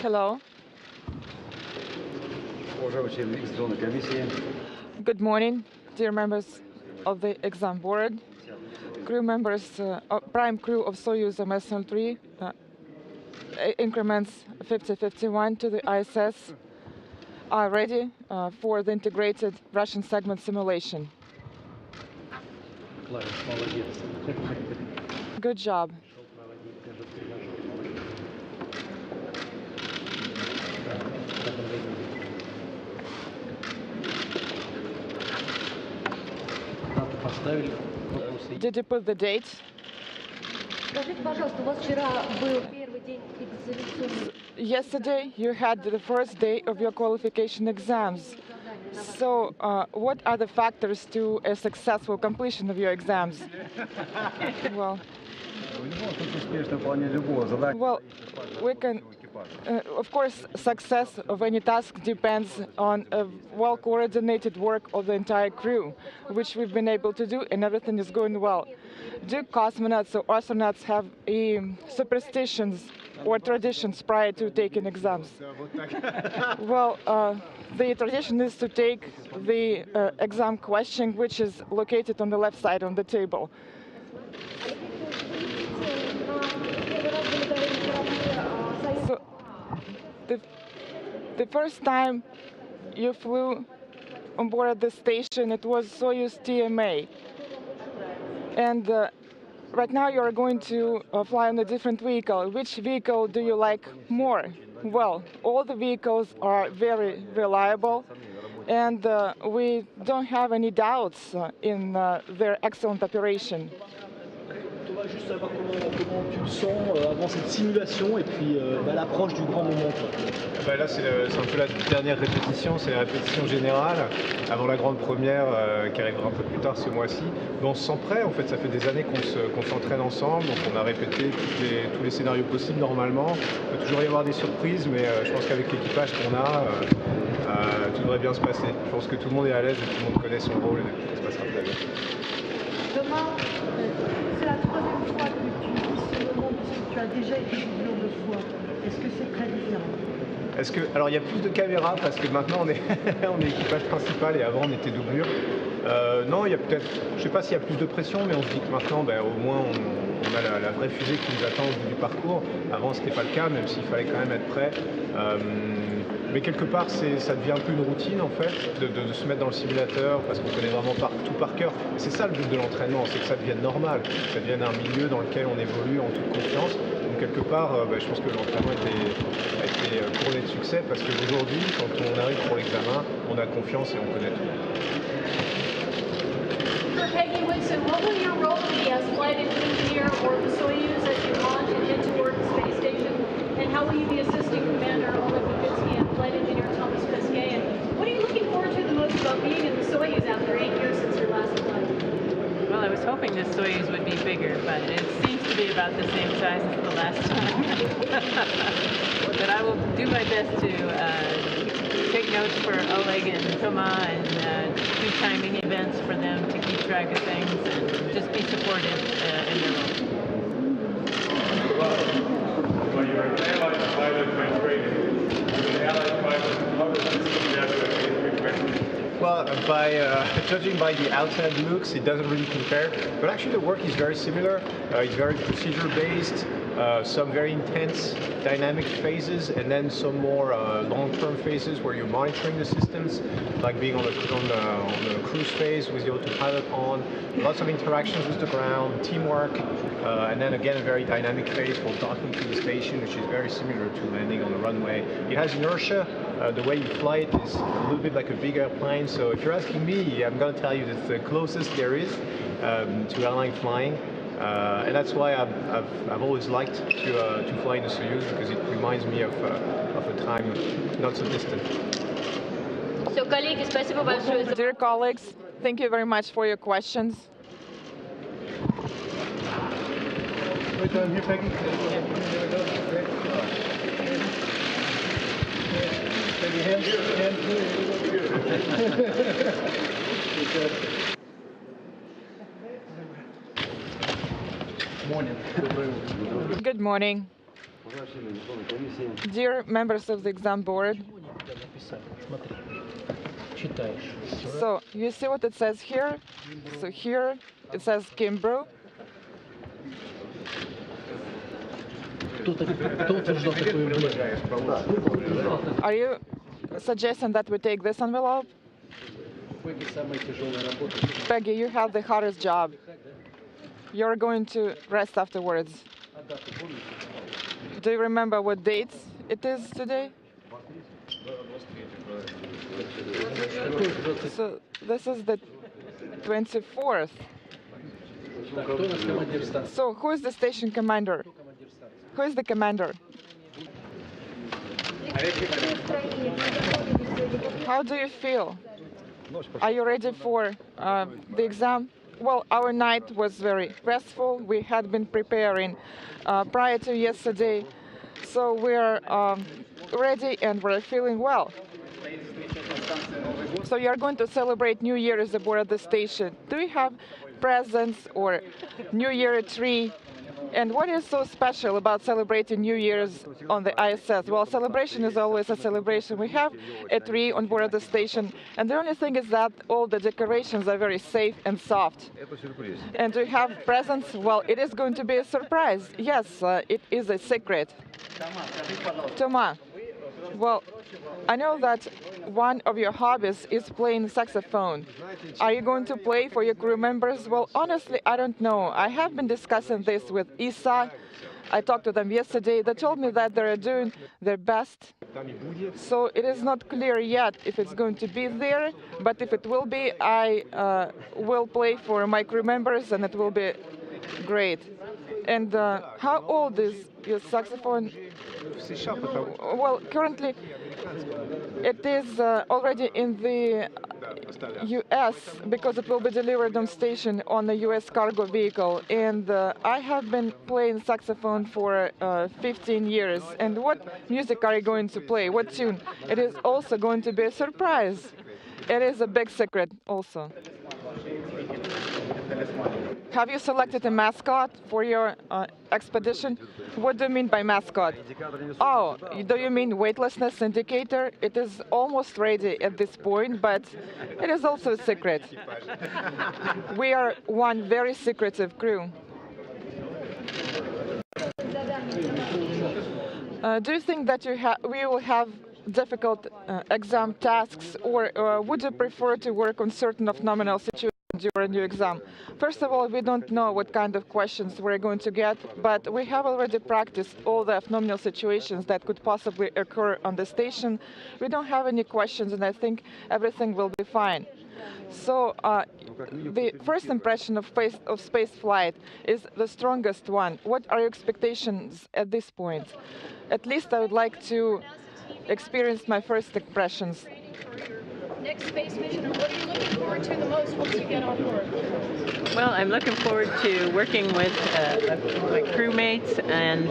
Hello. Good morning, dear members of the exam board, crew members, prime crew of Soyuz MS-03, increments 5051 to the ISS are ready for the integrated Russian segment simulation. Good job. Did you put the date? Yesterday you had the first day of your qualification exams. So what are the factors to a successful completion of your exams? Well, we can, of course, success of any task depends on a well-coordinated work of the entire crew, which we've been able to do, and everything is going well. Do cosmonauts or astronauts have superstitions or traditions prior to taking exams? Well, the tradition is to take the exam question, which is located on the left side on the table. So, the first time you flew on board the station, it was Soyuz TMA. And right now you are going to fly on a different vehicle. Which vehicle do you like more? Well, all the vehicles are very reliable, and we don't have any doubts in their excellent operation. Juste savoir comment tu te sens avant cette simulation et puis l'approche du grand moment. Là, c'est un peu la dernière répétition, c'est la répétition générale avant la grande première qui arrivera un peu plus tard ce mois-ci. Mais on se sent prêt, en fait, ça fait des années qu'on s'entraîne ensemble, donc on a répété tous les scénarios possibles normalement. Il peut toujours y avoir des surprises, mais je pense qu'avec l'équipage qu'on a, tout devrait bien se passer. Je pense que tout le monde est à l'aise et tout le monde connaît son rôle et ça se passera très bien. Demain, c'est la troisième fois que tu vis ce moment puisque tu as déjà été doublure deux fois. Est-ce que c'est très différent? Alors il y a plus de caméras parce que maintenant on est équipage principal et avant on était doublure. Non, il y a peut-être, je sais pas s'il y a plus de pression, mais on se dit que maintenant au moins on a la vraie fusée qui nous attend au bout du parcours. Avant c'était pas le cas, même s'il fallait quand même être prêt. Mais quelque part, ça devient un peu une routine en fait, de se mettre dans le simulateur parce qu'on connaît vraiment tout par cœur. Et c'est ça le but de l'entraînement, c'est que ça devienne normal, que ça devienne un milieu dans lequel on évolue en toute confiance. Donc quelque part, je pense que l'entraînement a été couronné de succès parce qu'aujourd'hui, quand on arrive pour l'examen, on a confiance et on connaît tout. For Peggy Whitson, what will your role be as flight engineer aboard the Soyuz as you launch and head toward the space station? And how will you be assisting Commander Oleg and flight engineer Pesquet? And what are you looking forward to the most about being in the Soyuz after 8 years since your last flight? Well, I was hoping the Soyuz would be bigger, but it seems to be about the same size as the last time. But I will do my best to take notes for Oleg and Toma and do timing events for them to keep track of things and just be supportive in their role. Well, you're an allied pilot by training. You're an allied pilot. How does this compare to the question? Well, judging by the outside looks, it doesn't really compare. But actually, the work is very similar. It's very procedure-based. Some very intense dynamic phases, and then some more long-term phases where you're monitoring the systems, like being on the cruise phase with the autopilot on. Lots of interactions with the ground, teamwork, and then again a very dynamic phase for docking to the station, which is very similar to landing on the runway. It has inertia. The way you fly it is a little bit like a big airplane. So if you're asking me, I'm going to tell you that's the closest there is to airline flying. And that's why I've always liked to fly in the Soyuz, because it reminds me of a time not so distant. So, коллеги, спасибо большое. Dear colleagues, thank you very much for your questions. Right down here, Peggy. Peggy, hand. Good morning. Dear members of the exam board, so you see what it says here? So here it says Kimbrough. Are you suggesting that we take this envelope? Peggy, you have the hardest job. You're going to rest afterwards. Do you remember what date it is today? So this is the 24th. So who is the station commander? Who is the commander? How do you feel? Are you ready for the exam? Well, our night was very restful. We had been preparing prior to yesterday, so we're ready and we're feeling well. So you're going to celebrate New Year's aboard the station. Do you have presents or New Year tree? And what is so special about celebrating New Year's on the ISS? Well, celebration is always a celebration. We have a tree on board the station, and the only thing is that all the decorations are very safe and soft. And we have presents. Well, it is going to be a surprise. Yes, it is a secret. Thomas, well, I know that one of your hobbies is playing saxophone. Are you going to play for your crew members? Well, honestly, I don't know. I have been discussing this with ISA. I talked to them yesterday. They told me that they're doing their best. So it is not clear yet if it's going to be there, but if it will be, I will play for my crew members, and it will be great. And how old is your saxophone? Well, currently it is already in the U.S. because it will be delivered on station on a U.S. cargo vehicle. And I have been playing saxophone for 15 years. And what music are you going to play? What tune? It is also going to be a surprise. It is a big secret also. Have you selected a mascot for your expedition? What do you mean by mascot? Oh, do you mean weightlessness indicator? It is almost ready at this point, but it is also a secret. We are one very secretive crew. Do you think that we will have difficult exam tasks, or would you prefer to work on certain of nominal situations during your exam? First of all, we don't know what kind of questions we're going to get, but we have already practiced all the nominal situations that could possibly occur on the station. We don't have any questions, and I think everything will be fine. So the first impression of space flight is the strongest one. What are your expectations at this point? At least I would like to experience my first impressions. Next space mission, and what are you looking forward to the most once you get on board? Well, I'm looking forward to working with my crewmates and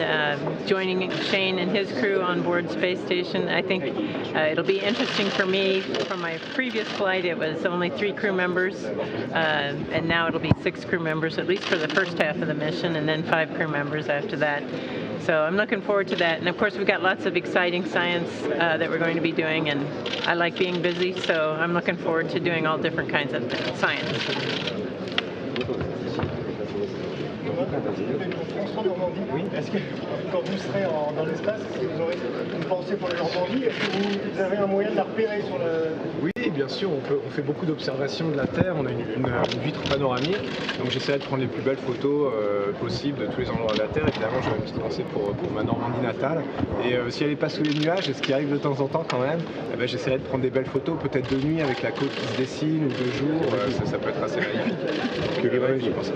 joining Shane and his crew on board Space Station. I think it'll be interesting for me. From my previous flight, it was only 3 crew members, and now it'll be 6 crew members, at least for the first half of the mission, and then 5 crew members after that. So I'm looking forward to that. And of course, we've got lots of exciting science that we're going to be doing, and I like being busy, so I'm looking forward to doing all different kinds of science. Oui. Est-ce que quand vous serez dans l'espace, est-ce que vous aurez une pensée pour la Normandie? Est-ce que vous avez un moyen de la repérer sur le... Oui, bien sûr, on fait beaucoup d'observations de la Terre, on a une vitre panoramique, donc j'essaierai de prendre les plus belles photos possibles de tous les endroits de la Terre. Évidemment, j'ai une petite pensée pour ma Normandie natale, et si elle n'est pas sous les nuages, et ce qui arrive de temps en temps quand même, eh ben, j'essaierai de prendre des belles photos, peut-être de nuit avec la côte qui se dessine, ou de jour, ça peut être assez magnifique. Que les vrais, j'y pense.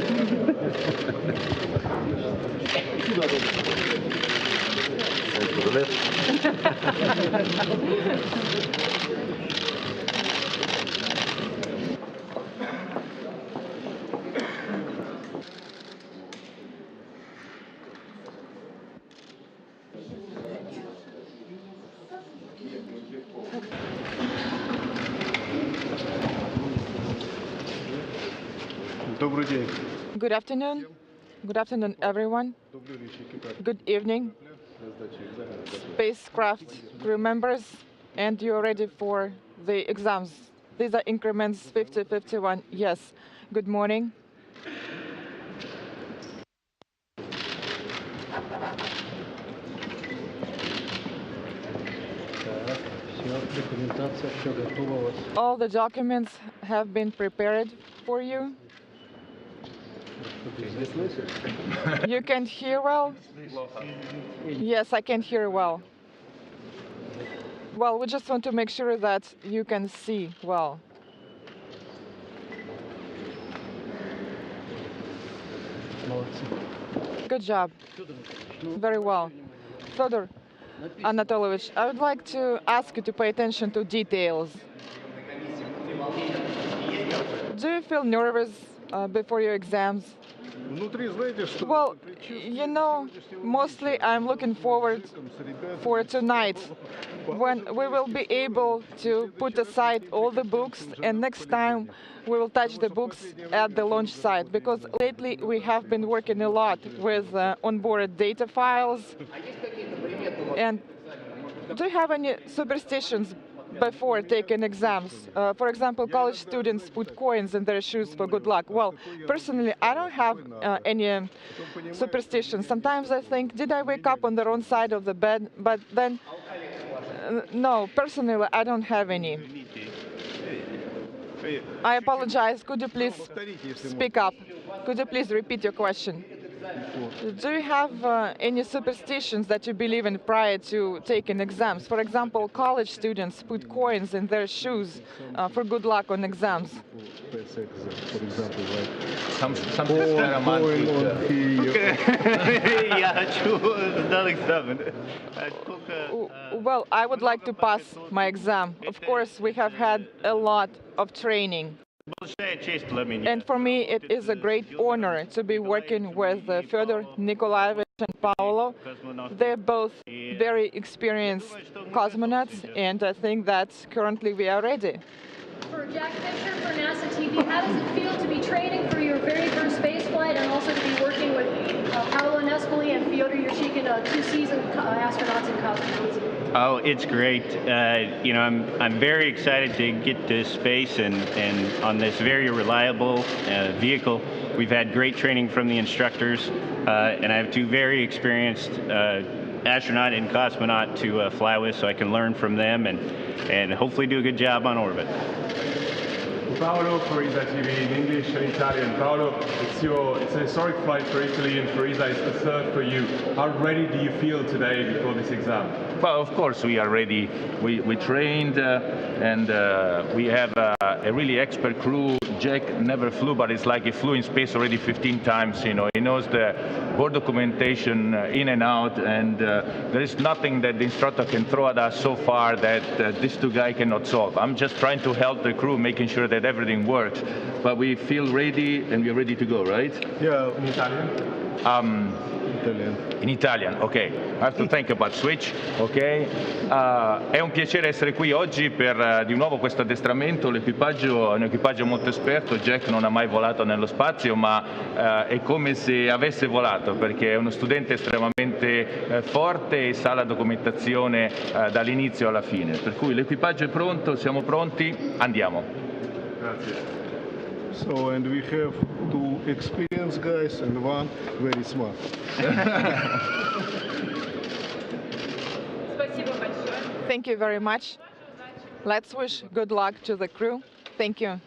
Добрый день. Good afternoon. Good afternoon, everyone. Good evening. spacecraft crew members, and you're ready for the exams. These are increments 50, 51. Yes. Good morning. All the documents have been prepared for you. You can hear well? Yes, I can hear well. Well, we just want to make sure that you can see well. Good job. Very well. Fyodor Anatolovich, I would like to ask you to pay attention to details. Do you feel nervous before your exams? Well, you know, mostly I'm looking forward for tonight, when we will be able to put aside all the books, and next time we will touch the books at the launch site, because lately we have been working a lot with onboard data files. And do you have any superstitions before taking exams? For example, college students put coins in their shoes for good luck. Well, personally, I don't have any superstitions. Sometimes I think, did I wake up on the wrong side of the bed? But then, no, personally, I don't have any. I apologize. Could you please speak up? Could you please repeat your question? Do you have any superstitions that you believe in prior to taking exams? For example, college students put coins in their shoes for good luck on exams. Some going on here. Well, I would like to pass my exam. Of course, we have had a lot of training. And for me, it is a great honor to be working with Fyodor Nikolaevich and Paolo. They're both very experienced cosmonauts, and I think that currently we are ready. For Jack Fischer for NASA TV, how does it feel to be training for your very first space flight and also to be working with Paolo Nespoli and Fyodor Yurchikhin, two seasoned astronauts and cosmonauts? Oh, it's great. You know, I'm very excited to get to space and on this very reliable vehicle. We've had great training from the instructors, and I have two very experienced astronaut and cosmonaut to fly with, so I can learn from them and hopefully do a good job on orbit. Paolo for ESA TV in English and Italian. Paolo, it's an historic flight for Italy and for ESA. It's the third for you. How ready do you feel today before this exam? Well, of course we are ready. We trained and we have a really expert crew. Jack never flew, but it's like he flew in space already 15 times. You know, he knows the board documentation in and out, and there is nothing that the instructor can throw at us so far that these two guys cannot solve. I'm just trying to help the crew, making sure that everything works. But we feel ready, and we're ready to go, right? Yeah, in Italian. In Italian, ok. I have to think about switch, ok. È un piacere essere qui oggi per di nuovo questo addestramento. L'equipaggio è un equipaggio molto esperto. Jack non ha mai volato nello spazio, ma è come se avesse volato, perché è uno studente estremamente forte e sa la documentazione dall'inizio alla fine. Per cui l'equipaggio è pronto, siamo pronti, andiamo. Grazie. So, and we have two experienced guys and one very smart. Thank you very much. Let's wish good luck to the crew. Thank you.